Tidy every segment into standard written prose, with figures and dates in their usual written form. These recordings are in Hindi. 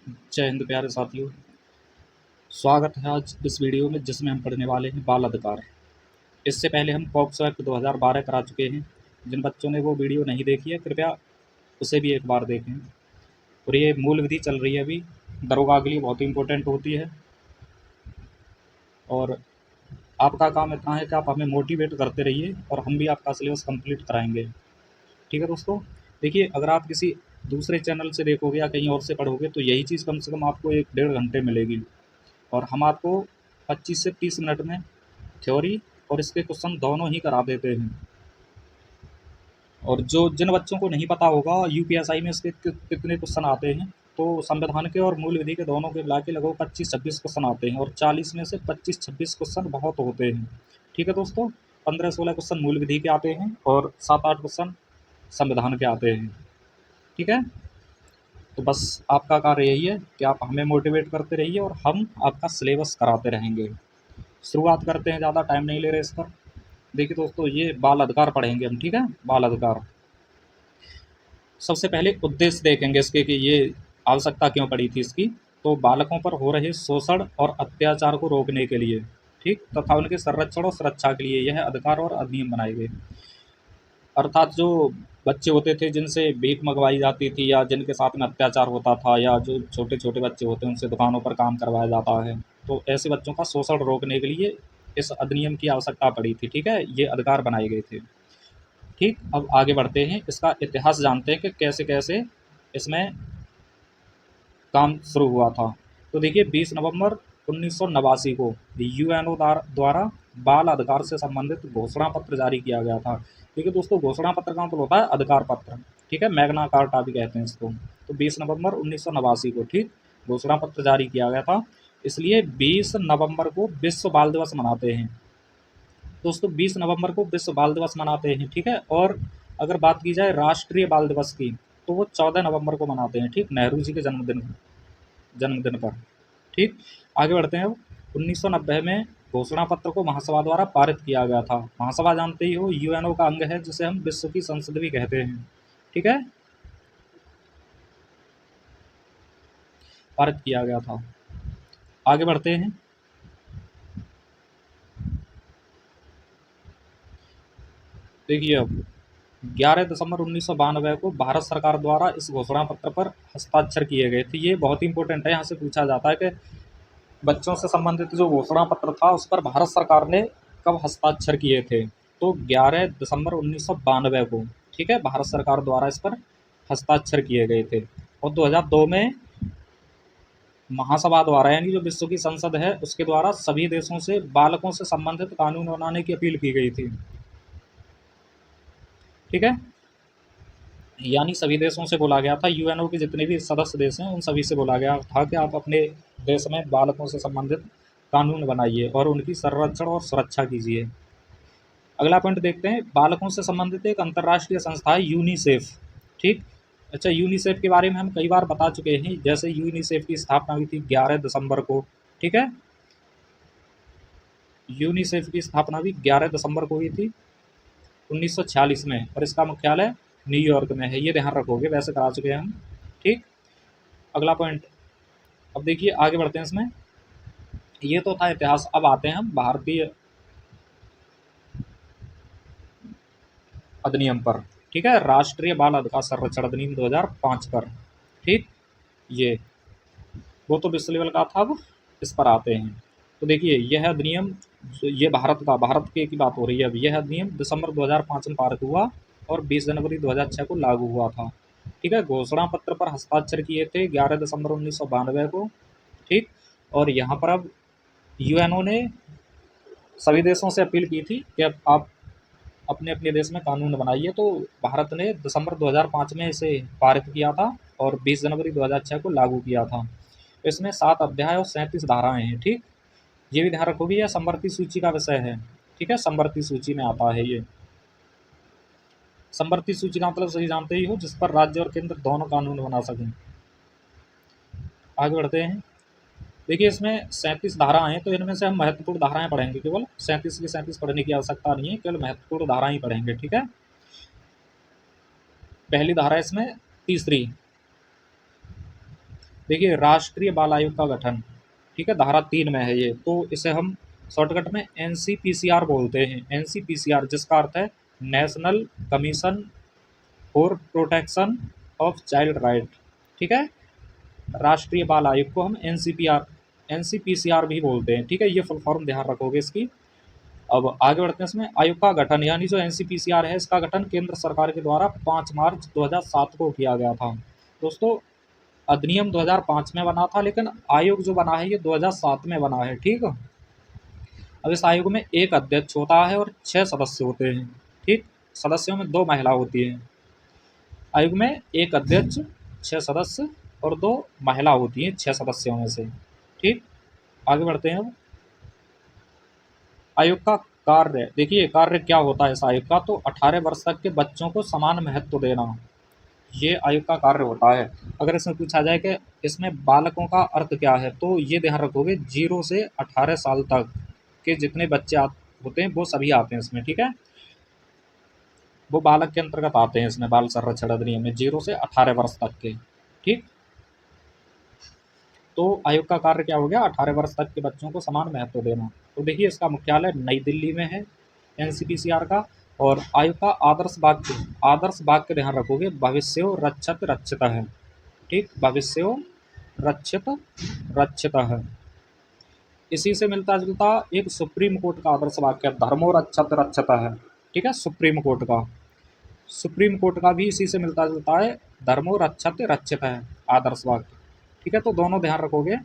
जय हिंद प्यारे साथियों। स्वागत है आज इस वीडियो में जिसमें हम पढ़ने वाले हैं बाल अधिकार। इससे पहले हम पॉक्सो एक्ट 2012 करा चुके हैं। जिन बच्चों ने वो वीडियो नहीं देखी है कृपया उसे भी एक बार देखें। और ये मूल विधि चल रही है अभी, दरोगा के लिए बहुत ही इम्पोर्टेंट होती है। और आपका काम इतना है कि आप हमें मोटिवेट करते रहिए और हम भी आपका सिलेबस कंप्लीट कराएंगे। ठीक है दोस्तों, देखिए अगर आप किसी दूसरे चैनल से देखोगे या कहीं और से पढ़ोगे तो यही चीज़ कम से कम आपको 1-1.5 घंटे मिलेगी। और हम आपको 25 से 30 मिनट में थ्योरी और इसके क्वेश्चन दोनों ही करा देते हैं। और जो जिन बच्चों को नहीं पता होगा यूपीएसआई में इसके कितने क्वेश्चन आते हैं, तो संविधान के और मूल विधि के दोनों के मिला के लगभग 25-26 क्वेश्चन आते हैं और 40 में से 25-26 क्वेश्चन बहुत होते हैं। ठीक है दोस्तों, 15-16 क्वेश्चन मूल विधि के आते हैं और 7-8 क्वेश्चन संविधान के आते हैं। ठीक है, तो बस आपका कार्य यही है कि आप हमें मोटिवेट करते रहिए और हम आपका सिलेबस कराते रहेंगे। शुरुआत करते हैं, ज़्यादा टाइम नहीं ले रहे इस पर। देखिए दोस्तों, ये बाल अधिकार पढ़ेंगे हम। ठीक है, बाल अधिकार सबसे पहले उद्देश्य देखेंगे इसके कि ये आवश्यकता क्यों पड़ी थी इसकी। तो बालकों पर हो रहे शोषण और अत्याचार को रोकने के लिए, ठीक, तथा उनके संरक्षण और सुरक्षा के लिए यह अधिकार और अधिनियम बनाए गए। अर्थात जो बच्चे होते थे जिनसे भीख मंगवाई जाती थी या जिनके साथ में अत्याचार होता था या जो छोटे छोटे बच्चे होते हैं उनसे दुकानों पर काम करवाया जाता है, तो ऐसे बच्चों का शोषण रोकने के लिए इस अधिनियम की आवश्यकता पड़ी थी। ठीक है, ये अधिकार बनाए गए थे। ठीक, अब आगे बढ़ते हैं, इसका इतिहास जानते हैं कि कैसे कैसे इसमें काम शुरू हुआ था। तो देखिए 20 नवंबर 1989 को यूएनओ द्वारा बाल अधिकार से संबंधित घोषणा पत्र जारी किया गया था। ठीक है दोस्तों, घोषणा पत्र का मतलब होता है अधिकार पत्र। ठीक है, मैग्ना कार्टा भी कहते हैं इसको। तो 20 नवंबर 1989 को, ठीक, घोषणा पत्र जारी किया गया था। इसलिए 20 नवंबर को विश्व बाल दिवस मनाते हैं दोस्तों। 20 नवंबर को विश्व बाल दिवस मनाते हैं। ठीक है, और अगर बात की जाए राष्ट्रीय बाल दिवस की तो वो 14 नवंबर को मनाते हैं। ठीक, नेहरू जी के जन्मदिन पर। ठीक, आगे बढ़ते हैं। अब 1990 में घोषणा पत्र को महासभा द्वारा पारित किया गया था। महासभा जानते ही हो, यूएनओ का अंग है जिसे हम विश्व की संसद भी कहते हैं। ठीक है, पारित किया गया था। आगे बढ़ते हैं। देखिए अब 11 दिसंबर 1992 को भारत सरकार द्वारा इस घोषणा पत्र पर हस्ताक्षर किए गए थे। ये बहुत ही इंपॉर्टेंट है, यहाँ से पूछा जाता है कि बच्चों से संबंधित जो घोषणा पत्र था उस पर भारत सरकार ने कब हस्ताक्षर किए थे। तो 11 दिसंबर 1992 को, ठीक है, भारत सरकार द्वारा इस पर हस्ताक्षर किए गए थे। और 2002 में महासभा द्वारा, यानी जो विश्व की संसद है उसके द्वारा सभी देशों से बालकों से संबंधित कानून बनाने की अपील की गई थी। ठीक है, यानी सभी देशों से बोला गया था, यूएनओ के जितने भी सदस्य देश हैं उन सभी से बोला गया था कि आप अपने देश में बालकों से संबंधित कानून बनाइए और उनकी संरक्षण और सुरक्षा कीजिए। अगला पॉइंट देखते हैं, बालकों से संबंधित एक अंतर्राष्ट्रीय संस्था है यूनिसेफ। ठीक, अच्छा, यूनिसेफ के बारे में हम कई बार बता चुके हैं। जैसे यूनिसेफ की स्थापना हुई थी 11 दिसंबर को। ठीक है, यूनिसेफ की स्थापना भी 11 दिसंबर को हुई थी 1946 में और इसका मुख्यालय न्यूयॉर्क में है। ये ध्यान रखोगे, वैसे करा चुके हैं हम। ठीक, अगला पॉइंट, अब देखिए आगे बढ़ते हैं इसमें। ये तो था इतिहास, अब आते हैं हम भारतीय अधिनियम पर। ठीक है, राष्ट्रीय बाल अधिकार संरक्षण अधिनियम 2005 पर। ठीक, ये वो तो विश्व लेवल का था, अब इस पर आते हैं। तो देखिए यह अधिनियम, ये भारत के की बात हो रही है। अब यह अधिनियम दिसंबर 2005 में पारित हुआ और 20 जनवरी 2006 को लागू हुआ था। ठीक है, घोषणा पत्र पर हस्ताक्षर किए थे 11 दिसंबर 1992 को। ठीक, और यहाँ पर अब यूएनओ ने सभी देशों से अपील की थी कि अब आप अपने अपने देश में कानून बनाइए। तो भारत ने दिसंबर 2005 में इसे पारित किया था और 20 जनवरी 2006 को लागू किया था। इसमें 7 अध्याय और 37 धाराएं हैं। ठीक, ये भी ध्यान रखोगे, यह संवर्ती सूची का विषय है। ठीक है, संवर्ती सूची में आता है ये। संवर्ती सूची का मतलब सही जानते ही हो, जिस पर राज्य और केंद्र दोनों कानून बना सकें। आगे बढ़ते हैं। देखिए इसमें 37 धाराएं हैं, तो इनमें से हम महत्वपूर्ण धाराएं पढ़ेंगे। केवल 37 की 37 पढ़ने की आवश्यकता नहीं है, केवल महत्वपूर्ण धाराएं ही पढ़ेंगे। ठीक है, पहली धारा इसमें तीसरी, देखिए राष्ट्रीय बाल आयोग का गठन, ठीक है, धारा 3 में है ये, तो इसे हम शॉर्टकट में एनसीपीसीआर बोलते हैं। एनसीपीसीआर जिसका अर्थ है national commission for protection of child right, ठीक है। राष्ट्रीय बाल आयोग को हम एनसीपीसीआर भी बोलते हैं, ठीक है। ये फुल फॉर्म ध्यान रखोगे इसकी। अब आगे बढ़ते हैं। इसमें आयोग का गठन यानी जो एनसीपीसीआर है इसका गठन केंद्र सरकार के द्वारा 5 मार्च 2007 को किया गया था। दोस्तों अधिनियम 2005 में बना था, लेकिन आयोग जो बना है ये 2007 में बना है, ठीक। अब इस आयोग में एक अध्यक्ष होता है और 6 सदस्य होते हैं, ठीक। सदस्यों में 2 महिला होती हैं। आयोग में एक अध्यक्ष, 6 सदस्य और 2 महिला होती हैं 6 सदस्यों में से, ठीक। आगे बढ़ते हैं। अब आयोग का कार्य, देखिए कार्य क्या होता है इस आयोग का, तो 18 वर्ष तक के बच्चों को समान महत्व देना, ये आयोग का कार्य होता है। अगर इसमें पूछा जाए कि इसमें बालकों का अर्थ क्या है, तो ये ध्यान रखोगे 0 से 18 साल तक के जितने बच्चे होते हैं वो सभी आते हैं इसमें, ठीक है। वो बालक के अंतर्गत आते हैं इसमें, बाल संरक्षण अधिनियम में 0 से 18 वर्ष तक के, ठीक। तो आयोग का कार्य क्या हो गया, 18 वर्ष तक के बच्चों को समान महत्व देना। तो देखिए इसका मुख्यालय नई दिल्ली में है एनसीपीसीआर का। और आयोग का आदर्श वाक्य ध्यान रखोगे, भविष्यो रक्षत रक्षित है, ठीक। भविष्यो रक्षित रक्षित है। इसी से मिलता जुलता एक सुप्रीम कोर्ट का आदर्श वाक्य, धर्मो रक्षत रक्षित है, ठीक है। सुप्रीम कोर्ट का भी इसी से मिलता जुलता है, धर्मो रक्षत रक्षित है आदर्श वाक्य, ठीक है। तो दोनों ध्यान रखोगे।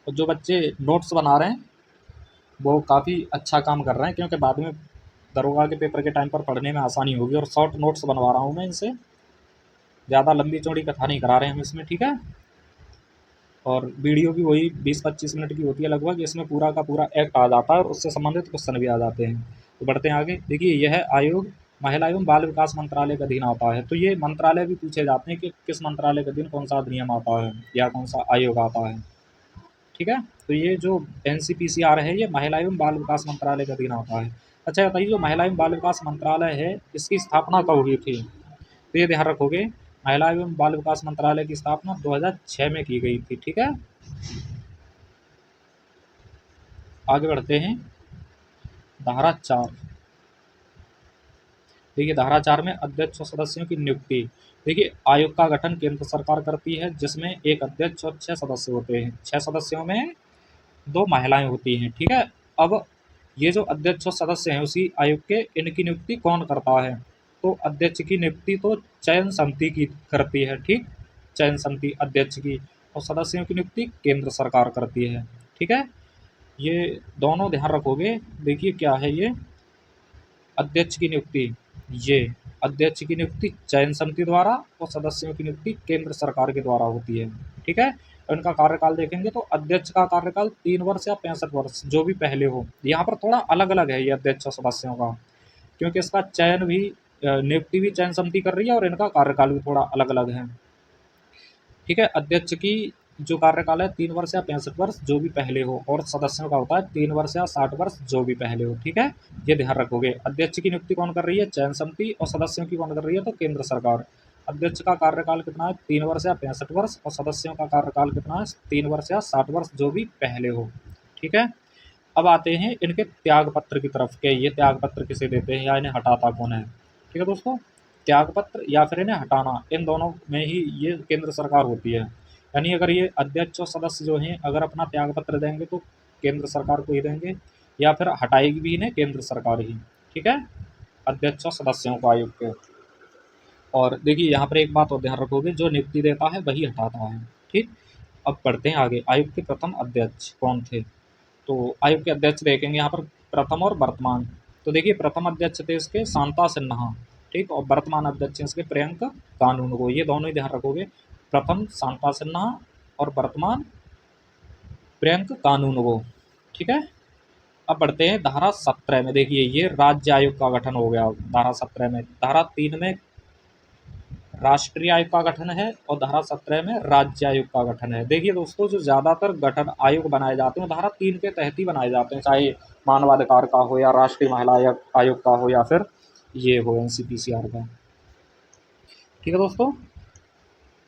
और जो बच्चे नोट्स बना रहे हैं वो काफ़ी अच्छा काम कर रहे हैं, क्योंकि बाद में दरोगा के पेपर के टाइम पर पढ़ने में आसानी होगी। और शॉर्ट नोट्स बनवा रहा हूँ मैं इनसे, ज़्यादा लंबी चौड़ी कथा नहीं करा रहे हैं हम इसमें, ठीक है। और वीडियो भी वही 20-25 मिनट की होती है लगभग। इसमें पूरा का पूरा एक्ट आ जाता है और उससे संबंधित क्वेश्चन भी आ जाते हैं। तो बढ़ते हैं आगे। देखिए यह आयोग महिला एवं बाल विकास मंत्रालय के अधीन आता है। तो ये मंत्रालय भी पूछे जाते हैं कि किस मंत्रालय के अधीन कौन सा अधिनियम आता है या कौन सा आयोग आता है, ठीक है। तो ये जो एनसीपीसीआर है ये महिला एवं बाल विकास मंत्रालय के अधीन आता है। अच्छा बताइए, जो महिला एवं बाल विकास मंत्रालय है इसकी स्थापना कब हुई थी, तो ये ध्यान रखोगे, महिला एवं बाल विकास मंत्रालय की स्थापना 2006 में की गई थी, ठीक है। आगे बढ़ते हैं। धारा 4, देखिए धारा 4 में अध्यक्ष और सदस्यों की नियुक्ति। देखिए आयोग का गठन केंद्र सरकार करती है, जिसमें एक अध्यक्ष और 6 सदस्य होते हैं। 6 सदस्यों में 2 महिलाएं होती हैं, ठीक है। अब ये जो अध्यक्ष और सदस्य हैं उसी आयोग के, इनकी नियुक्ति कौन करता है, तो अध्यक्ष की नियुक्ति तो चयन समिति की करती है, ठीक। चयन समिति अध्यक्ष की, और सदस्यों की नियुक्ति केंद्र सरकार करती है, ठीक है। ये दोनों ध्यान रखोगे। देखिए क्या है ये, अध्यक्ष की नियुक्ति, ये अध्यक्ष की नियुक्ति चयन समिति द्वारा और सदस्यों की नियुक्ति केंद्र सरकार के द्वारा होती है, ठीक है। इनका कार्यकाल देखेंगे तो अध्यक्ष का कार्यकाल 3 वर्ष या 65 वर्ष जो भी पहले हो। यहाँ पर थोड़ा अलग अलग है ये अध्यक्ष और सदस्यों का, क्योंकि इसका चयन भी नियुक्ति भी चयन समिति कर रही है और इनका कार्यकाल भी थोड़ा अलग अलग है, ठीक है। अध्यक्ष की जो कार्यकाल है 3 वर्ष या 65 वर्ष जो भी पहले हो, और सदस्यों का होता है 3 वर्ष या 60 वर्ष जो भी पहले हो, ठीक है। ये ध्यान रखोगे। अध्यक्ष की नियुक्ति कौन कर रही है, चयन समिति, और सदस्यों की कौन कर रही है, तो केंद्र सरकार। अध्यक्ष का कार्यकाल कितना है, 3 वर्ष या 65 वर्ष, और सदस्यों का कार्यकाल कितना है, 3 वर्ष या 60 वर्ष जो भी पहले हो, ठीक है। अब आते हैं इनके त्याग पत्र की तरफ के, ये त्याग पत्र किसे देते हैं या इन्हें हटाता कौन है, ठीक है दोस्तों। त्याग पत्र या फिर इन्हें हटाना, इन दोनों में ही ये केंद्र सरकार होती है। यानी अगर ये अध्यक्ष और सदस्य जो हैं अगर अपना त्याग पत्र देंगे तो केंद्र सरकार को ही देंगे, या फिर हटाएगी भी इन्हें केंद्र सरकार ही, ठीक है, अध्यक्ष और सदस्यों को आयोग के। और देखिए यहाँ पर एक बात और ध्यान रखोगे, जो नियुक्ति देता है वही हटाता है, ठीक। अब पढ़ते हैं आगे। आयोग के प्रथम अध्यक्ष कौन थे, तो आयोग के अध्यक्ष देखेंगे यहाँ पर प्रथम और वर्तमान। तो देखिए प्रथम अध्यक्ष थे इसके शांता सिन्हा, ठीक। और वर्तमान अध्यक्ष हैं इसके प्रियंक कानूनगो, ये दोनों ही ध्यान रखोगे, प्रथम शांता सिन्हा और वर्तमान प्रियंक कानूनगो, ठीक है। अब बढ़ते हैं धारा 17 में। देखिए ये राज्य आयोग का गठन हो गया धारा 17 में। धारा 3 में राष्ट्रीय आयोग का गठन है और धारा 17 में राज्य आयोग का गठन है। देखिए दोस्तों जो ज़्यादातर गठन आयोग बनाए जाते हैं धारा 3 के तहत ही बनाए जाते हैं, चाहे मानवाधिकार का हो या राष्ट्रीय महिला आयोग का हो या फिर ये हो एनसीपीसीआर का, ठीक है दोस्तों।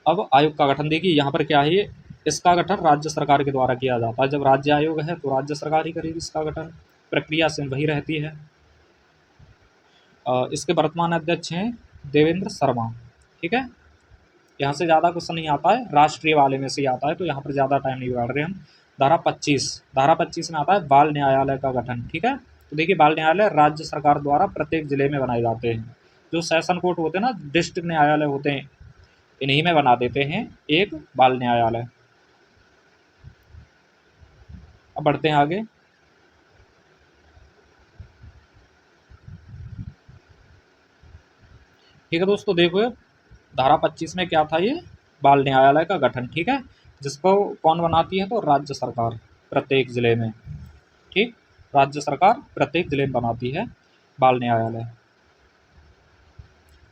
अब आयोग का गठन देखिए यहाँ पर क्या है, ये इसका गठन राज्य सरकार के द्वारा किया जाता है। जब राज्य आयोग है तो राज्य सरकार ही करेगी इसका गठन, प्रक्रिया सेम वही रहती है। इसके वर्तमान अध्यक्ष हैं देवेंद्र शर्मा। ठीक है, यहाँ से ज़्यादा क्वेश्चन नहीं आता है, राष्ट्रीय वाले में से ही आता है, तो यहाँ पर ज़्यादा टाइम नहीं बिगाड़ रहे हम। धारा 25 में आता है बाल न्यायालय का गठन। ठीक है, तो देखिए बाल न्यायालय राज्य सरकार द्वारा प्रत्येक जिले में बनाए जाते हैं। जो सेशन कोर्ट होते हैं ना, डिस्ट्रिक्ट न्यायालय होते हैं, इन्हीं में बना देते हैं एक बाल न्यायालय। अब बढ़ते हैं आगे। ठीक है दोस्तों, देखो धारा 25 में क्या था, ये बाल न्यायालय का गठन। ठीक है, जिसको कौन बनाती है, तो राज्य सरकार प्रत्येक जिले में। ठीक, राज्य सरकार प्रत्येक जिले में बनाती है बाल न्यायालय।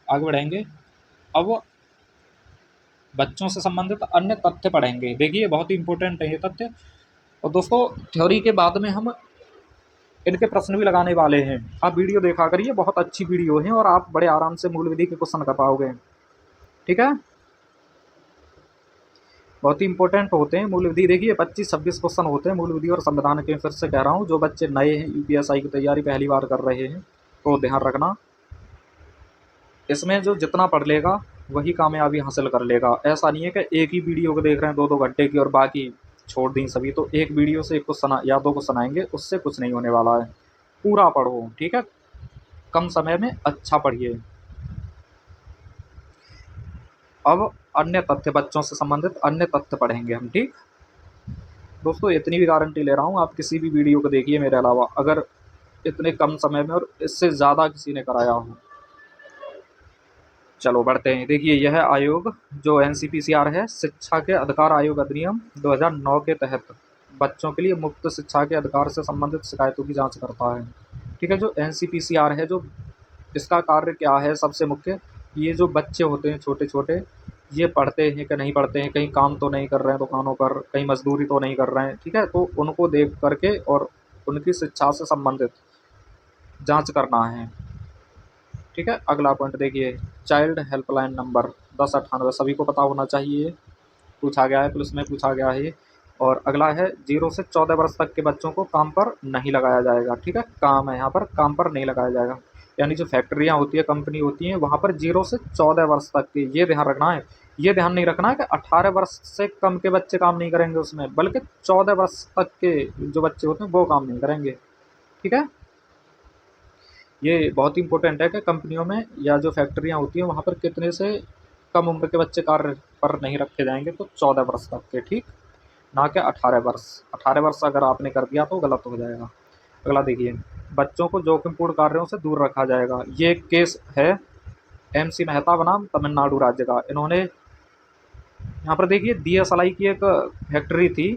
आगे बढ़ेंगे। अब बच्चों से संबंधित अन्य तथ्य पढ़ेंगे। देखिए बहुत ही इंपॉर्टेंट है ये तथ्य, और दोस्तों थ्योरी के बाद में हम इनके प्रश्न भी लगाने वाले हैं। आप वीडियो देखा करिए, बहुत अच्छी वीडियो है और आप बड़े आराम से मूल विधि के क्वेश्चन कर पाओगे। ठीक है, बहुत ही इंपॉर्टेंट होते हैं मूल विधि। देखिए 25-26 क्वेश्चन होते हैं मूल विधि और संविधान के। फिर से कह रहा हूँ, जो बच्चे नए हैं, यूपीएसआई की तैयारी पहली बार कर रहे हैं, तो ध्यान रखना, इसमें जो जितना पढ़ लेगा वही कामयाबी हासिल कर लेगा। ऐसा नहीं है कि एक ही वीडियो को देख रहे हैं 2-2 घंटे की और बाकी छोड़ दी सभी। तो एक वीडियो से एक क्वेश्चन या 2 क्वेश्चन आएंगे, उससे कुछ नहीं होने वाला है। पूरा पढ़ो, ठीक है, कम समय में अच्छा पढ़िए। अब अन्य तथ्य, बच्चों से संबंधित अन्य तथ्य पढ़ेंगे हम। ठीक दोस्तों, इतनी भी गारंटी ले रहा हूँ, आप किसी भी वीडियो को देखिए मेरे अलावा, अगर इतने कम समय में और इससे ज़्यादा किसी ने कराया हो। चलो बढ़ते हैं। देखिए यह आयोग जो एनसीपीसीआर है, शिक्षा के अधिकार आयोग अधिनियम 2009 के तहत बच्चों के लिए मुफ्त शिक्षा के अधिकार से संबंधित शिकायतों की जांच करता है। ठीक है, जो एनसीपीसीआर है, जो इसका कार्य क्या है, सबसे मुख्य, ये जो बच्चे होते हैं छोटे छोटे, ये पढ़ते हैं कि नहीं पढ़ते हैं, कहीं काम तो नहीं कर रहे हैं दुकानों पर, कहीं मजदूरी तो नहीं कर रहे हैं। ठीक है, तो उनको देख करके और उनकी शिक्षा से संबंधित जांच करना है। ठीक है, अगला पॉइंट देखिए, चाइल्ड हेल्पलाइन नंबर 1098 सभी को पता होना चाहिए, पूछा गया है, पुलिस में पूछा गया है। और अगला है 0 से 14 वर्ष तक के बच्चों को काम पर नहीं लगाया जाएगा। ठीक है, काम है यहाँ पर, काम पर नहीं लगाया जाएगा। यानी जो फैक्ट्रियाँ होती है, कंपनी होती हैं, वहाँ पर 0 से 14 वर्ष तक के, ये ध्यान रखना है। ये ध्यान नहीं रखना है कि 18 वर्ष से कम के बच्चे काम नहीं करेंगे उसमें, बल्कि 14 वर्ष तक के जो बच्चे होते हैं वो काम नहीं करेंगे। ठीक है, ये बहुत ही इंपॉर्टेंट है कि कंपनियों में या जो फैक्ट्रियाँ होती हैं वहाँ पर कितने से कम उम्र के बच्चे कार्य पर नहीं रखे जाएंगे, तो 14 वर्ष तक के। ठीक, ना कि 18 वर्ष। 18 वर्ष अगर आपने कर दिया तो गलत हो जाएगा। अगला देखिए, बच्चों को जोखिमपूर्ण कार्यों से दूर रखा जाएगा। ये एक केस है MC मेहता बनाम तमिलनाडु राज्य का। इन्होंने यहाँ पर देखिए दिया सलाई की एक फैक्ट्री थी,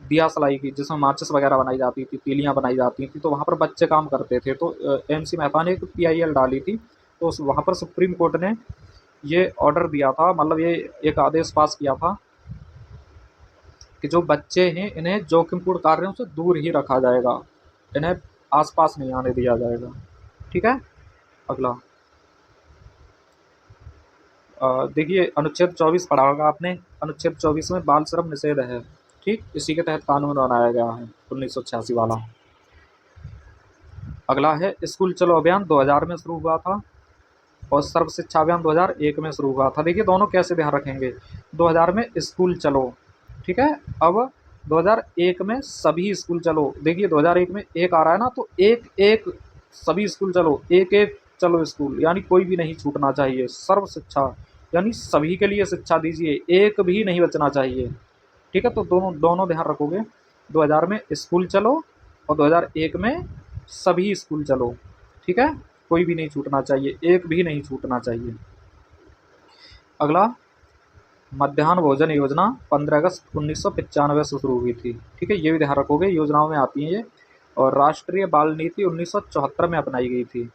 दिया सलाई की, जिसमें माचिस वगैरह बनाई जाती थी, तीलियाँ बनाई जाती थी, तो वहाँ पर बच्चे काम करते थे। तो MC मेहता ने एक PIL डाली थी, तो वहाँ पर सुप्रीम कोर्ट ने ये ऑर्डर दिया था, मतलब ये एक आदेश पास किया था कि जो बच्चे हैं इन्हें जोखिमपूर्ण कार्यों से दूर ही रखा जाएगा, इन्हें आसपास नहीं आने दिया जाएगा। ठीक है, अगला देखिए अनुच्छेद 24 पढ़ा होगा आपने। अनुच्छेद 24 में बाल श्रम निषेध है। ठीक, इसी के तहत कानून बनाया गया है 1986 वाला। अगला है स्कूल चलो अभियान 2000 में शुरू हुआ था और सर्व शिक्षा अभियान 2001 में शुरू हुआ था। देखिए दोनों कैसे ध्यान रखेंगे, 2000 में स्कूल चलो, ठीक है, अब 2001 में सभी स्कूल चलो। देखिए 2001 में एक आ रहा है ना, तो एक एक सभी स्कूल चलो, एक एक चलो स्कूल, यानी कोई भी नहीं छूटना चाहिए। सर्व शिक्षा यानी सभी के लिए शिक्षा दीजिए, एक भी नहीं बचना चाहिए। ठीक है, तो दोनों दोनों ध्यान रखोगे, 2000 में स्कूल चलो और 2001 में सभी स्कूल चलो। ठीक है, कोई भी नहीं छूटना चाहिए, एक भी नहीं छूटना चाहिए। अगला, मध्याह्न भोजन योजना 15 अगस्त 1995 से शुरू हुई थी। ठीक है, ये भी ध्यान रखोगे, योजनाओं में आती हैं ये। और राष्ट्रीय बाल नीति 1974 में अपनाई गई थी।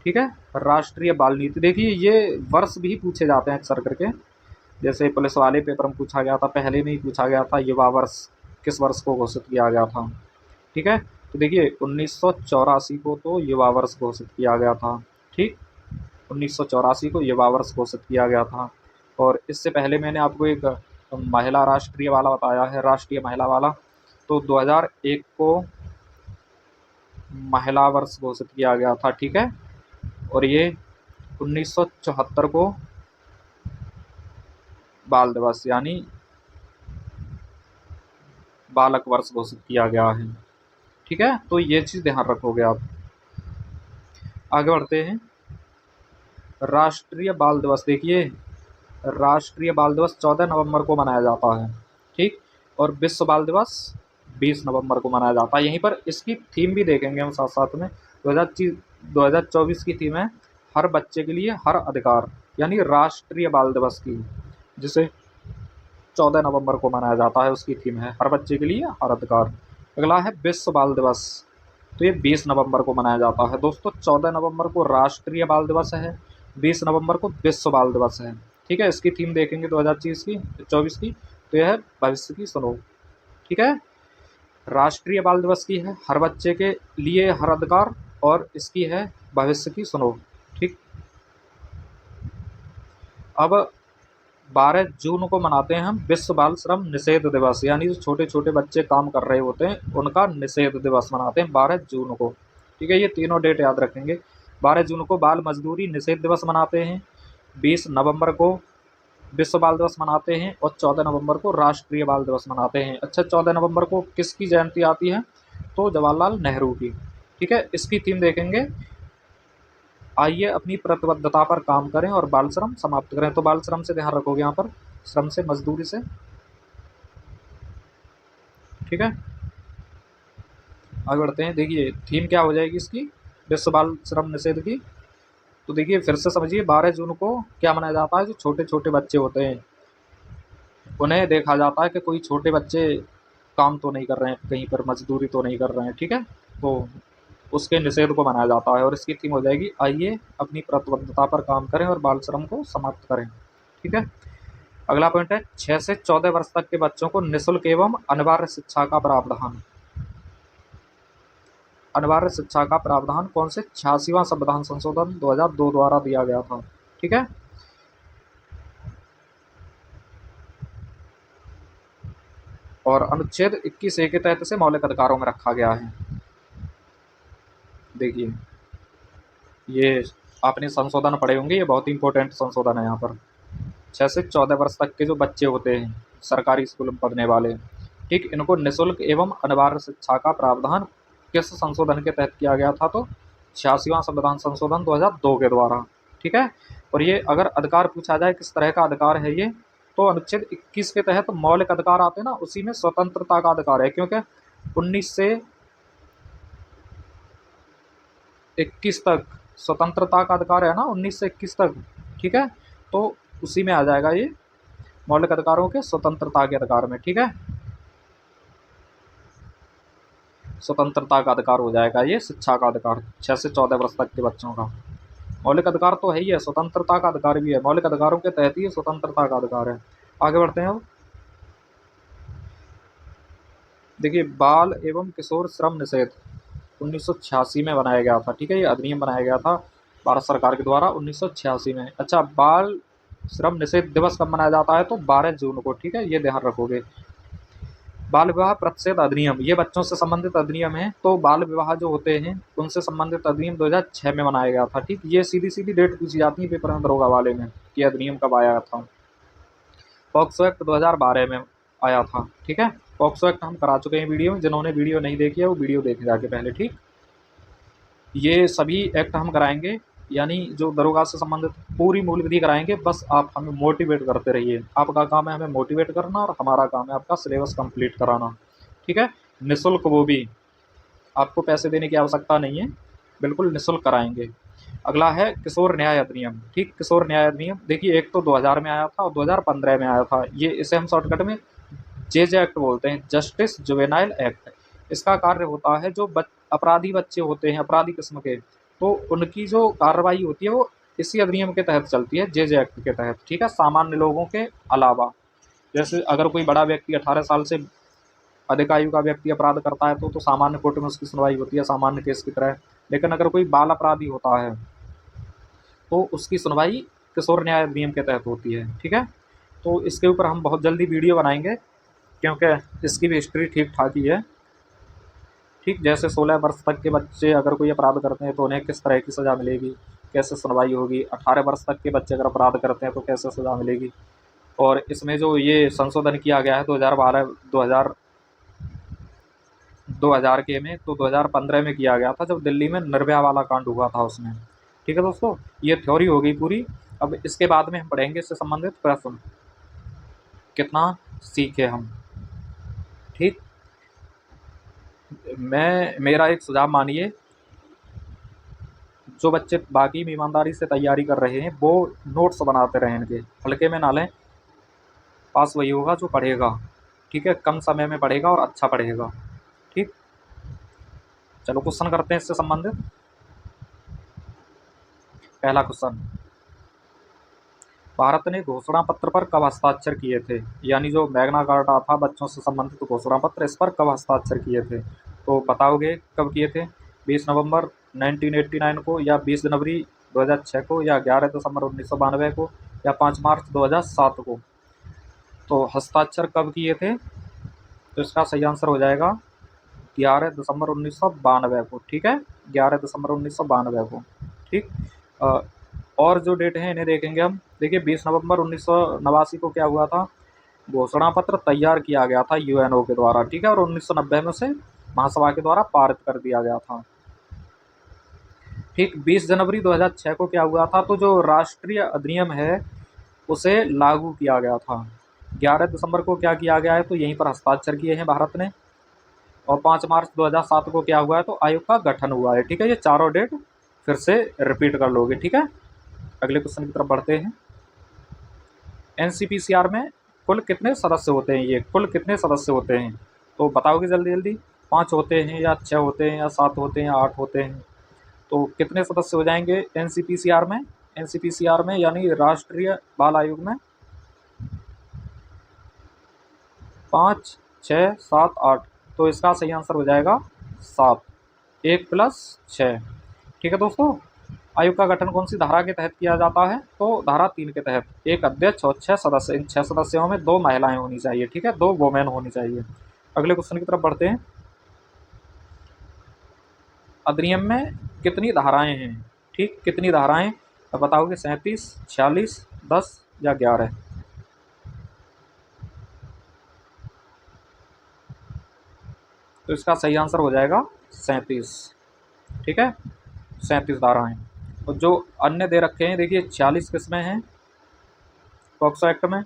ठीक है, राष्ट्रीय बाल नीति, देखिए ये वर्ष भी पूछे जाते हैं अक्सर करके, जैसे पुलिस वाले पेपर में पूछा गया था, पहले में ही पूछा गया था युवा वर्ष किस वर्ष को घोषित किया गया था। ठीक है, तो देखिए 1984 को तो युवा वर्ष घोषित किया गया था। ठीक, 1984 को युवा वर्ष घोषित किया गया था। और इससे पहले मैंने आपको एक महिला राष्ट्रीय वाला बताया है, राष्ट्रीय महिला वाला, तो 2001 को महिला वर्ष घोषित किया गया था, ठीक है। और ये 1974 को बाल दिवस यानी बालक वर्ष घोषित किया गया है, ठीक है। तो ये चीज़ ध्यान रखोगे आप। आगे बढ़ते हैं। राष्ट्रीय बाल दिवस, देखिए राष्ट्रीय बाल दिवस 14 नवंबर को मनाया जाता है, ठीक। और विश्व बाल दिवस 20 नवंबर को मनाया जाता है। यहीं पर इसकी थीम भी देखेंगे हम साथ साथ में। 2024 की थीम है हर बच्चे के लिए हर अधिकार, यानी राष्ट्रीय बाल दिवस की, जिसे 14 नवंबर को मनाया जाता है, उसकी थीम है हर बच्चे के लिए हर अधिकार। अगला है विश्व बाल दिवस, तो ये 20 नवंबर को मनाया जाता है। दोस्तों 14 नवंबर को राष्ट्रीय बाल दिवस है, 20 नवंबर को विश्व बाल दिवस है, ठीक है। इसकी थीम देखेंगे 2024 की, तो यह है भविष्य की सुनो, ठीक है। राष्ट्रीय बाल दिवस की है हर बच्चे के लिए हर अधिकार, और इसकी है भविष्य की सुनो, ठीक। अब 12 जून को मनाते हैं हम विश्व बाल श्रम निषेध दिवस, यानी जो छोटे छोटे बच्चे काम कर रहे होते हैं उनका निषेध दिवस मनाते हैं 12 जून को, ठीक है। ये तीनों डेट याद रखेंगे। 12 जून को बाल मजदूरी निषेध दिवस मनाते हैं, 20 नवंबर को विश्व बाल दिवस मनाते हैं, और 14 नवंबर को राष्ट्रीय बाल दिवस मनाते हैं। अच्छा, 14 नवंबर को किसकी जयंती आती है? तो जवाहरलाल नेहरू की, ठीक है। इसकी थीम देखेंगे, आइए अपनी प्रतिबद्धता पर काम करें और बाल श्रम समाप्त करें। तो बाल श्रम से ध्यान रखोगे यहाँ पर, श्रम से, मजदूरी से, ठीक है। आगे बढ़ते हैं। देखिए थीम क्या हो जाएगी इसकी, विश्व बाल श्रम निषेध की। तो देखिए फिर से समझिए, 12 जून को क्या मनाया जाता है? जो छोटे छोटे बच्चे होते हैं उन्हें देखा जाता है कि कोई छोटे बच्चे काम तो नहीं कर रहे हैं, कहीं पर मजदूरी तो नहीं कर रहे हैं, ठीक है। तो उसके निषेध को मनाया जाता है, और इसकी थीम हो जाएगी, आइए अपनी प्रतिबद्धता पर काम करें और बाल श्रम को समाप्त करें, ठीक है। अगला पॉइंट है 6 से 14 वर्ष तक के बच्चों को निःशुल्क एवं अनिवार्य शिक्षा का प्रावधान। अनिवार्य शिक्षा का प्रावधान कौन से? 86वां संविधान संशोधन 2002 द्वारा दिया गया था, ठीक है। और अनुच्छेद 21A के तहत से मौलिक अधिकारों में रखा गया है। देखिए ये आपने संशोधन पढ़े होंगे, ये बहुत ही इंपॉर्टेंट संशोधन है। यहाँ पर 6 से 14 वर्ष तक के जो बच्चे होते हैं सरकारी स्कूल में पढ़ने वाले, ठीक, इनको निःशुल्क एवं अनिवार्य शिक्षा का प्रावधान किस संशोधन के तहत किया गया था? तो 86वां संविधान संशोधन 2002 के द्वारा, ठीक है। और ये अगर अधिकार पूछा जाए किस तरह का अधिकार है ये, तो अनुच्छेद 21 के तहत मौलिक अधिकार आते हैं ना, उसी में स्वतंत्रता का अधिकार है, क्योंकि 19 से 21 तक स्वतंत्रता का अधिकार है ना, 19 से 21 तक, ठीक है। तो उसी में आ जाएगा ये मौलिक अधिकारों के स्वतंत्रता के अधिकार में, ठीक है। स्वतंत्रता का अधिकार हो जाएगा ये शिक्षा का अधिकार 6 से 14 वर्ष तक के बच्चों का। मौलिक अधिकार तो है ही है, स्वतंत्रता का अधिकार भी है, मौलिक अधिकारों के तहत ही स्वतंत्रता का अधिकार है। आगे बढ़ते हैं अब। देखिए बाल एवं किशोर श्रम निषेध 1986 में बनाया गया था, ठीक है। ये अधिनियम बनाया गया था भारत सरकार के द्वारा 1986 में। अच्छा, बाल श्रम निषेध दिवस कब मनाया जाता है? तो 12 जून को, ठीक है, ये ध्यान रखोगे। बाल विवाह प्रतिषेध अधिनियम, ये बच्चों से संबंधित अधिनियम है। तो बाल विवाह जो होते हैं उनसे संबंधित अधिनियम 2006 में बनाया गया था, ठीक। ये सीधी सीधी डेट पूछी जाती है पेपर में दरोगा वाले में कि अधिनियम कब आया था। पॉक्सो एक्ट 2012 में आया था, ठीक है। पॉक्सो एक्ट हम करा चुके हैं वीडियो में, जिन्होंने वीडियो नहीं देखी है वो वीडियो देख जाके पहले, ठीक। ये सभी एक्ट हम कराएंगे, यानी जो दरोगा से संबंधित पूरी मूल विधि कराएंगे। बस आप हमें मोटिवेट करते रहिए, आपका काम है हमें मोटिवेट करना, और हमारा काम है आपका सिलेबस कंप्लीट कराना, ठीक है। निःशुल्क, वो भी आपको पैसे देने की आवश्यकता नहीं है, बिल्कुल निःशुल्क कराएंगे। अगला है किशोर न्याय अधिनियम, ठीक। किशोर न्याय अधिनियम देखिए, एक तो 2000 में आया था और 2015 में आया था। ये इसे हम शॉर्टकट में जेजे एक्ट बोलते हैं, जस्टिस जुवेनाइल एक्ट। इसका कार्य होता है जो अपराधी बच्चे होते हैं, अपराधी किस्म के, तो उनकी जो कार्रवाई होती है वो इसी अधिनियम के तहत चलती है, जेजे एक्ट के तहत, ठीक है। सामान्य लोगों के अलावा, जैसे अगर कोई बड़ा व्यक्ति 18 साल से अधिक आयु का व्यक्ति अपराध करता है तो सामान्य कोर्ट में उसकी सुनवाई होती है सामान्य केस की तरह। लेकिन अगर कोई बाल अपराधी होता है तो उसकी सुनवाई किशोर न्याय अधिनियम के तहत होती है। ठीक है, तो इसके ऊपर हम बहुत जल्दी वीडियो बनाएंगे, क्योंकि इसकी भी हिस्ट्री ठीक ठाक ही है। ठीक, जैसे 16 वर्ष तक के बच्चे अगर कोई अपराध करते हैं तो उन्हें किस तरह की सज़ा मिलेगी, कैसे सुनवाई होगी, 18 वर्ष तक के बच्चे अगर अपराध करते हैं तो कैसे सज़ा मिलेगी। और इसमें जो ये संशोधन किया गया है 2000 के में, तो 2015 में किया गया था, जब दिल्ली में निर्भया वाला कांड हुआ था उसमें। ठीक है दोस्तों, ये थ्योरी हो गई पूरी। अब इसके बाद में हम पढ़ेंगे इससे संबंधित प्रश्न, कितना सीखे हम। ठीक, मेरा एक सुझाव मानिए, जो बच्चे बाकी में ईमानदारी से तैयारी कर रहे हैं वो नोट्स बनाते रहें, इनके हल्के में ना लें। पास वही होगा जो पढ़ेगा। ठीक है, कम समय में पढ़ेगा और अच्छा पढ़ेगा। ठीक, चलो क्वेश्चन करते हैं इससे संबंधित। पहला क्वेश्चन, भारत ने घोषणा पत्र पर कब हस्ताक्षर किए थे? यानी जो मैग्ना कार्टा था बच्चों से संबंधित घोषणा पत्र, इस पर कब हस्ताक्षर किए थे? तो बताओगे कब किए थे? 20 नवंबर 1989 को, या 20 जनवरी 2006 को, या 11 दिसंबर 1992 को, या 5 मार्च 2007 को? तो हस्ताक्षर कब किए थे? तो इसका सही आंसर हो जाएगा 11 दिसंबर 1992 को। ठीक है, 11 दिसंबर 1992 को। ठीक, और जो डेट है इन्हें देखेंगे हम। देखिए, 20 नवंबर 1989 को क्या हुआ था? घोषणा पत्र तैयार किया गया था यूएनओ के द्वारा। ठीक है, और 1990 में से महासभा के द्वारा पारित कर दिया गया था। ठीक, 20 जनवरी 2006 को क्या हुआ था? तो जो राष्ट्रीय अधिनियम है उसे लागू किया गया था। 11 दिसंबर को क्या किया गया है? तो यहीं पर हस्ताक्षर किए हैं भारत ने। और 5 मार्च 2007 को क्या हुआ है? तो आयोग का गठन हुआ है। ठीक है, ये चारों डेट फिर से रिपीट कर लोगे। ठीक है, अगले क्वेश्चन की तरफ बढ़ते हैं। एनसीपीसीआर में कुल कितने सदस्य होते हैं? ये कुल कितने सदस्य होते हैं? तो बताओगे जल्दी जल्दी। 5 होते हैं, या 6 होते हैं, या 7 होते हैं, या 8 होते हैं? तो कितने सदस्य हो जाएंगे एनसीपीसीआर में? एनसीपीसीआर में यानी राष्ट्रीय बाल आयोग में 5, 6, 7, 8। तो इसका सही आंसर हो जाएगा 7, 1 + 6। ठीक है दोस्तों, आयोग का गठन कौन सी धारा के तहत किया जाता है? तो धारा 3 के तहत। एक अध्यक्ष और 6 सदस्य, इन 6 सदस्यों में 2 महिलाएं होनी चाहिए। ठीक है, 2 वोमेन होनी चाहिए। अगले क्वेश्चन की तरफ बढ़ते हैं। अधिनियम में कितनी धाराएं हैं? ठीक, कितनी धाराएं? अब बताओगे 37, 46, 10 या 11? तो इसका सही आंसर हो जाएगा 37। ठीक है, 37 धाराएं। और जो अन्य दे रखे हैं, देखिए 46 किस्में हैं पॉक्सो एक्ट में,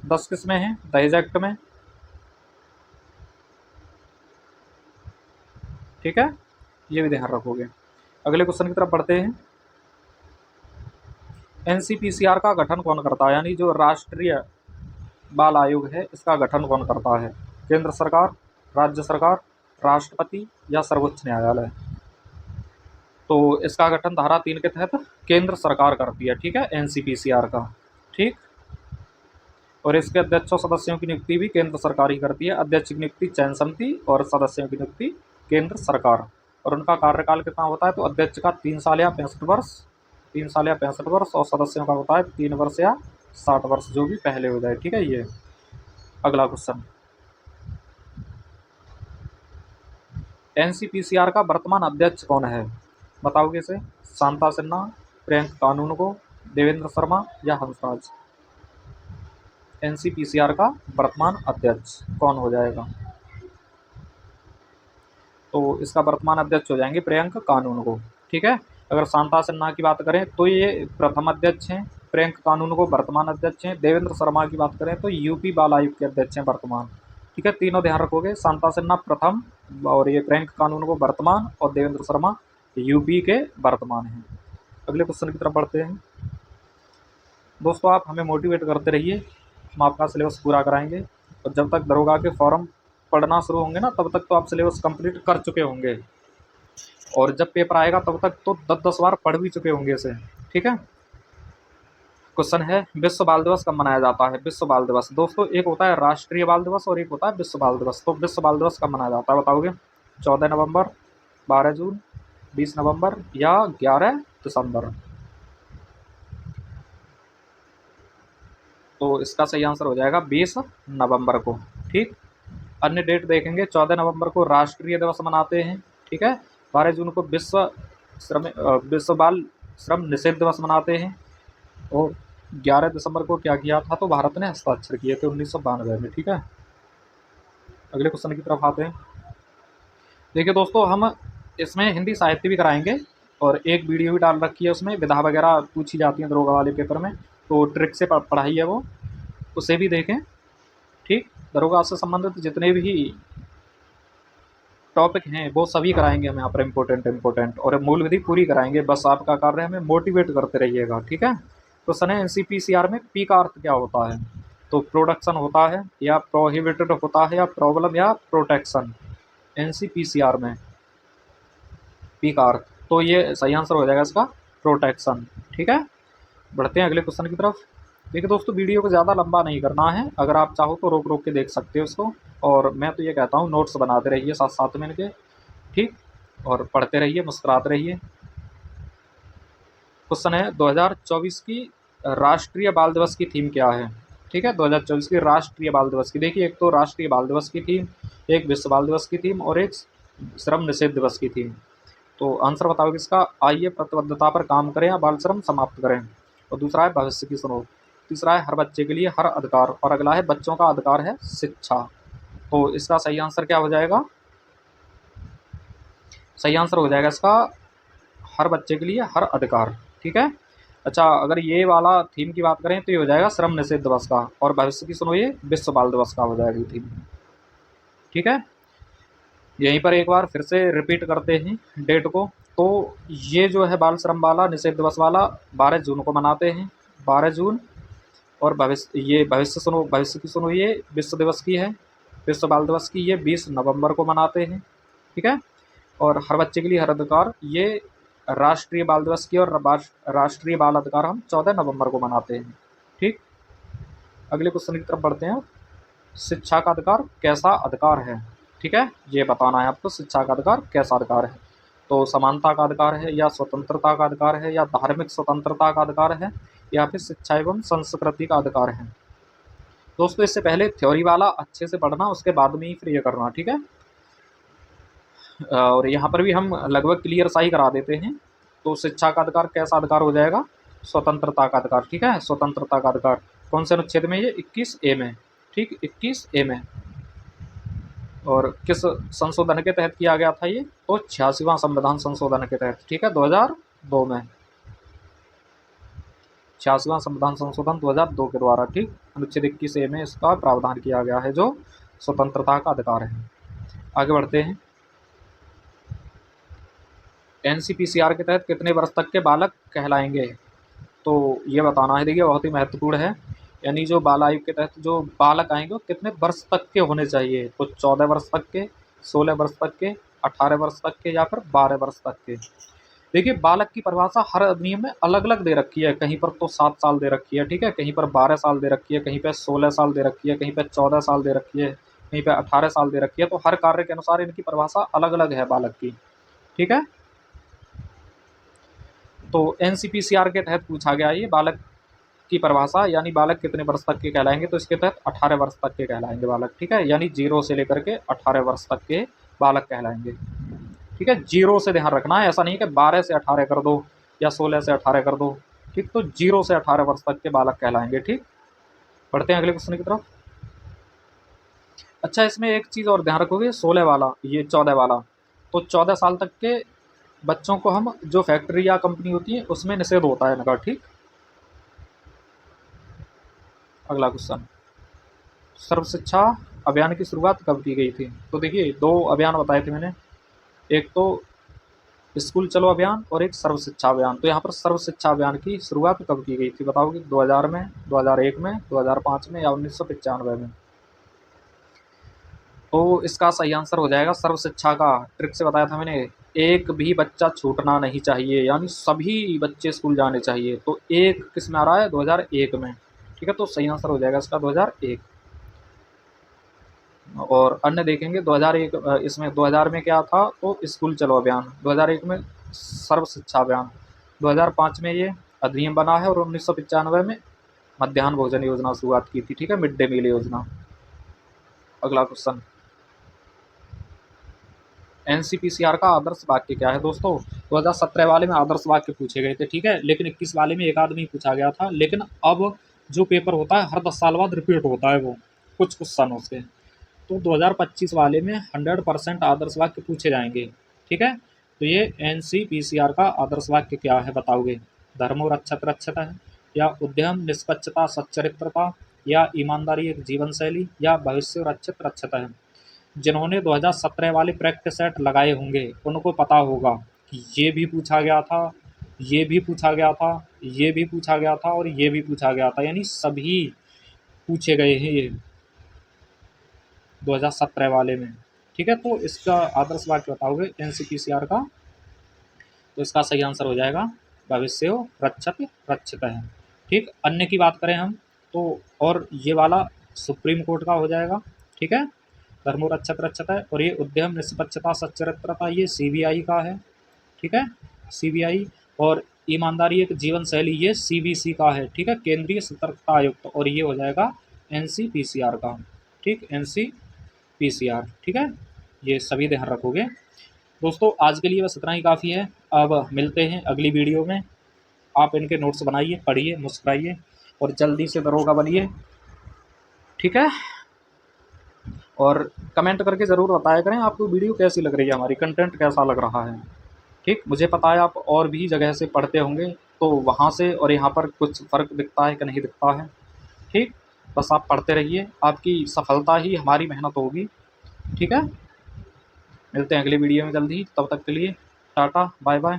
10 किस्में हैं दहेज एक्ट में। ठीक है, ये भी ध्यान रखोगे। अगले क्वेश्चन की तरफ बढ़ते हैं। एनसीपीसीआर का गठन कौन करता है? यानी जो राष्ट्रीय बाल आयोग है इसका गठन कौन करता है? केंद्र सरकार, राज्य सरकार, राष्ट्रपति, या सर्वोच्च न्यायालय? तो इसका गठन धारा 3 के तहत केंद्र सरकार करती है। ठीक है, एनसीपीसीआर का। ठीक, और इसके अध्यक्ष और सदस्यों की नियुक्ति भी केंद्र सरकार ही करती है। अध्यक्ष की नियुक्ति चयन समिति और सदस्यों की नियुक्ति केंद्र सरकार। और उनका कार्यकाल कितना होता है? तो अध्यक्ष का 3 साल या 65 वर्ष, 3 साल या 65 वर्ष, और सदस्यों का होता है 3 वर्ष या 60 वर्ष, जो भी पहले हो जाए। ठीक है, ये अगला क्वेश्चन। एनसीपीसीआर का वर्तमान अध्यक्ष कौन है? बताओगे इसे। शांता सिन्हा, प्रियंका कानूनगो, देवेंद्र शर्मा, या हंसराज? एनसीपीसीआर का वर्तमान अध्यक्ष कौन हो जाएगा? तो इसका वर्तमान अध्यक्ष हो जाएंगे प्रियंका कानूनगो। ठीक है, अगर शांता सिन्हा की बात करें तो ये प्रथम अध्यक्ष हैं, प्रियंका कानूनगो वर्तमान अध्यक्ष हैं। देवेंद्र शर्मा की बात करें तो यूपी बाल आयोग के अध्यक्ष हैं वर्तमान। ठीक है, तीनों ध्यान रखोगे। शांता सिन्हा प्रथम, और ये प्रियंका कानूनगो वर्तमान, और देवेंद्र शर्मा यूपी के वर्तमान हैं। अगले क्वेश्चन की तरफ बढ़ते हैं। दोस्तों, आप हमें मोटिवेट करते रहिए, हम आपका सिलेबस पूरा कराएंगे। और जब तक दरोगा के फॉर्म पढ़ना शुरू होंगे ना, तब तक तो आप सिलेबस कंप्लीट कर चुके होंगे, और जब पेपर आएगा तब तक तो 10-10 बार पढ़ भी चुके होंगे इसे। ठीक है, क्वेश्चन है, विश्व बाल दिवस कब मनाया जाता है? विश्व बाल दिवस दोस्तों, एक होता है राष्ट्रीय बाल दिवस और एक होता है विश्व बाल दिवस। तो विश्व बाल दिवस कब मनाया जाता है बताओगे? 14 नवंबर, 12 जून, 20 नवंबर, या 11 दिसंबर? तो इसका सही आंसर हो जाएगा 20 नवंबर को। ठीक, अन्य डेट देखेंगे, 14 नवंबर को राष्ट्रीय दिवस मनाते हैं। ठीक है, 12 जून को विश्व बाल श्रम निषेध दिवस मनाते हैं। और 11 दिसंबर को क्या किया था, तो भारत ने हस्ताक्षर किए थे 1992 में। ठीक है, अगले क्वेश्चन की तरफ आते हैं। देखिए दोस्तों, हम इसमें हिंदी साहित्य भी कराएंगे और एक वीडियो भी डाल रखी है, उसमें विधा वगैरह पूछी जाती है दरोगा वाले पेपर में, तो ट्रिक से पढ़ाई है वो, उसे भी देखें। ठीक, दरोगा से संबंधित जितने भी टॉपिक हैं वो सभी कराएंगे हम यहाँ पर, इम्पोर्टेंट, और मूल विधि पूरी कराएंगे। बस आपका कार्य हमें मोटिवेट करते रहिएगा। ठीक है, क्वेश्चन है एनसीपीसीआर में पी का अर्थ क्या होता है, तो प्रोडक्शन होता है, या प्रोहिबिटेड होता है, या प्रॉब्लम, या प्रोटेक्शन। एनसीपीसीआर में पी का अर्थ, तो ये सही आंसर हो जाएगा इसका प्रोटेक्शन। ठीक है, बढ़ते हैं अगले क्वेश्चन की तरफ। देखिए दोस्तों, वीडियो को ज़्यादा लंबा नहीं करना है, अगर आप चाहो तो रोक रोक के देख सकते हो इसको, और मैं तो ये कहता हूँ नोट्स बनाते रहिए साथ साथ में इनके। ठीक, और पढ़ते रहिए, मुस्कुराते रहिए। क्वेश्चन है 2024 की राष्ट्रीय बाल दिवस की थीम क्या है। ठीक है, 2024 की राष्ट्रीय बाल दिवस की, देखिए एक तो राष्ट्रीय बाल दिवस की थीम, एक विश्व बाल दिवस की थीम, और एक श्रम निषेध दिवस की थीम। तो आंसर बताओ किसका, आइए प्रतिबद्धता पर काम करें या बाल श्रम समाप्त करें। और दूसरा है भविष्य की सुनो, तीसरा है हर बच्चे के लिए हर अधिकार, और अगला है बच्चों का अधिकार है शिक्षा। तो इसका सही आंसर क्या हो जाएगा, सही आंसर हो जाएगा इसका हर बच्चे के लिए हर अधिकार। ठीक है, अच्छा, अगर ये वाला थीम की बात करें तो ये हो जाएगा श्रम निषेध दिवस का, और भविष्य की सुनो ये विश्व बाल दिवस का हो जाएगा ये थीम। ठीक है, यहीं पर एक बार फिर से रिपीट करते हैं डेट को। तो ये जो है बाल श्रम वाला निषेध दिवस वाला 12 जून को मनाते हैं, 12 जून। और भविष्य की सुनो ये विश्व दिवस की है, विश्व बाल दिवस की ये 20 नवंबर को मनाते हैं। ठीक है, और हर बच्चे के लिए हर अधिकार ये राष्ट्रीय बाल दिवस की, और राष्ट्रीय बाल अधिकार हम 14 नवंबर को मनाते हैं। ठीक, अगले क्वेश्चन की तरफ बढ़ते हैं। शिक्षा का अधिकार कैसा अधिकार है। ठीक है, ये बताना है आपको शिक्षा का अधिकार कैसा अधिकार है। तो समानता का अधिकार है, या स्वतंत्रता का अधिकार है, या धार्मिक स्वतंत्रता का अधिकार है, या फिर शिक्षा एवं संस्कृति का अधिकार है। दोस्तों, इससे पहले थ्योरी वाला अच्छे से पढ़ना, उसके बाद में ही फिर ये करना। ठीक है, और यहाँ पर भी हम लगभग क्लियर सा ही करा देते हैं। तो शिक्षा का अधिकार कैसा अधिकार हो जाएगा, स्वतंत्रता का अधिकार। ठीक है, स्वतंत्रता का अधिकार कौन से अनुच्छेद में, ये 21A में। ठीक, 21A में। और किस संशोधन के तहत किया गया था ये, तो 86वां संविधान संशोधन के तहत। ठीक है, 2002 में, 86वां संविधान संशोधन 2002 के द्वारा। ठीक, अनुच्छेद 21A में इसका प्रावधान किया गया है, जो स्वतंत्रता का अधिकार है। आगे बढ़ते हैं। एनसीपीसीआर के तहत कितने वर्ष तक के बालक कहलाएंगे, तो ये बताना है। देखिए, बहुत ही महत्वपूर्ण है, यानी जो बाल आयु के तहत जो बालक आएंगे वो कितने वर्ष तक के होने चाहिए, तो 14 वर्ष तक के, 16 वर्ष तक के, 18 वर्ष तक के, या फिर 12 वर्ष तक के। देखिए, बालक की परिभाषा हर अधिनियम में अलग अलग दे रखी है, कहीं पर तो 7 साल दे रखी है। ठीक है, कहीं पर 12 साल दे रखी है, कहीं पर 16 साल दे रखी है, कहीं पर 14 साल दे रखी है, कहीं पर 18 साल दे रखी है। तो हर कार्य के अनुसार इनकी परिभाषा अलग अलग है बालक की। ठीक है, तो एनसीपीसीआर के तहत पूछा गया ये बालक की परिभाषा, यानी बालक कितने वर्ष तक के कहलाएंगे, तो इसके तहत 18 वर्ष तक के कहलाएंगे बालक। ठीक है, यानी 0 से लेकर के 18 वर्ष तक के बालक कहलाएंगे। ठीक है, 0 से ध्यान रखना है, ऐसा नहीं कि 12 से 18 कर दो या 16 से 18 कर दो। ठीक, तो 0 से 18 वर्ष तक के बालक कहलाएंगे। ठीक, बढ़ते हैं अगले क्वेश्चन की तरफ। अच्छा, इसमें एक चीज़ और ध्यान रखोगे, 16 वाला, ये 14 वाला, तो 14 साल तक के बच्चों को हम जो फैक्ट्री या कंपनी होती है उसमें निषेध होता है इनका। ठीक, अगला क्वेश्चन, सर्व शिक्षा अभियान की शुरुआत कब की गई थी, तो देखिए 2 अभियान बताए थे मैंने, एक तो स्कूल चलो अभियान और एक सर्व शिक्षा अभियान। तो यहाँ पर सर्व शिक्षा अभियान की शुरुआत कब की गई थी, बताओ कि 2000 में, 2001 में, 2005 में, या 1995 में। तो इसका सही आंसर हो जाएगा सर्व शिक्षा का। ट्रिक से बताया था मैंने, एक भी बच्चा छूटना नहीं चाहिए, यानी सभी बच्चे स्कूल जाने चाहिए। तो एक किस में आ रहा है, 2001 में। ठीक है, तो सही आंसर हो जाएगा इसका 2001। और अन्य देखेंगे 2001, इसमें 2000 में क्या था, तो स्कूल चलो अभियान, 2001 में सर्व शिक्षा अभियान, 2005 में ये अधिनियम बना है, और 1995 में मध्याह्न भोजन योजना शुरुआत की थी, ठीक है, मिड डे मील योजना। अगला क्वेश्चन, एनसीपीसीआर का आदर्श वाक्य क्या है दोस्तों? 2017 वाले में आदर्श वाक्य पूछे गए थे, ठीक है, लेकिन 21 वाले में एक आदमी पूछा गया था। लेकिन अब जो पेपर होता है हर 10 साल बाद रिपीट होता है वो कुछ क्वेश्चन उसके, तो 2025 वाले में 100% आदर्श वाक्य पूछे जाएंगे, ठीक है। तो ये एनसीपीसीआर का आदर्श वाक्य क्या है बताओगे? धर्मो रक्षत रक्षत है, या उद्यम निष्पक्षता सच्चरित्रता, या ईमानदारी एक जीवन शैली, या भविष्य रक्षित रक्षत है। जिन्होंने 2017 वाले प्रैक्टिस सेट लगाए होंगे उनको पता होगा कि ये भी पूछा गया था, ये भी पूछा गया था, ये भी पूछा गया था और ये भी पूछा गया था, यानी सभी पूछे गए हैं ये 2017 वाले में, ठीक है। तो इसका आदर्श वाक्य बताओगे एनसीपीसीआर का? तो इसका सही आंसर हो जाएगा भविष्य रक्षत रक्षित है, ठीक। अन्य की बात करें हम तो, और ये वाला सुप्रीम कोर्ट का हो जाएगा, ठीक है, धर्मो रक्षत रक्षत है। और ये उद्यम निष्पक्षता सच्चरित्रता ये सीबीआई का है, ठीक है, सीबीआई। और ईमानदारी एक जीवन शैली ये सीबीसी का है, ठीक है, केंद्रीय सतर्कता आयुक्त। और ये हो जाएगा एनसीपीसीआर का, ठीक, एनसीपीसीआर, ठीक है। ये सभी ध्यान रखोगे दोस्तों। आज के लिए बस इतना ही काफ़ी है। अब मिलते हैं अगली वीडियो में। आप इनके नोट्स बनाइए, पढ़िए, मुस्कुराइए और जल्दी से दरोगा बनिए, ठीक है। और कमेंट करके ज़रूर बताया करें आपको वीडियो कैसी लग रही है, हमारी कंटेंट कैसा लग रहा है, ठीक। मुझे पता है आप और भी जगह से पढ़ते होंगे, तो वहाँ से और यहाँ पर कुछ फ़र्क दिखता है कि नहीं दिखता है, ठीक। बस आप पढ़ते रहिए, आपकी सफलता ही हमारी मेहनत होगी, ठीक है। मिलते हैं अगली वीडियो में जल्दी ही, तब तक के लिए टाटा बाय बाय।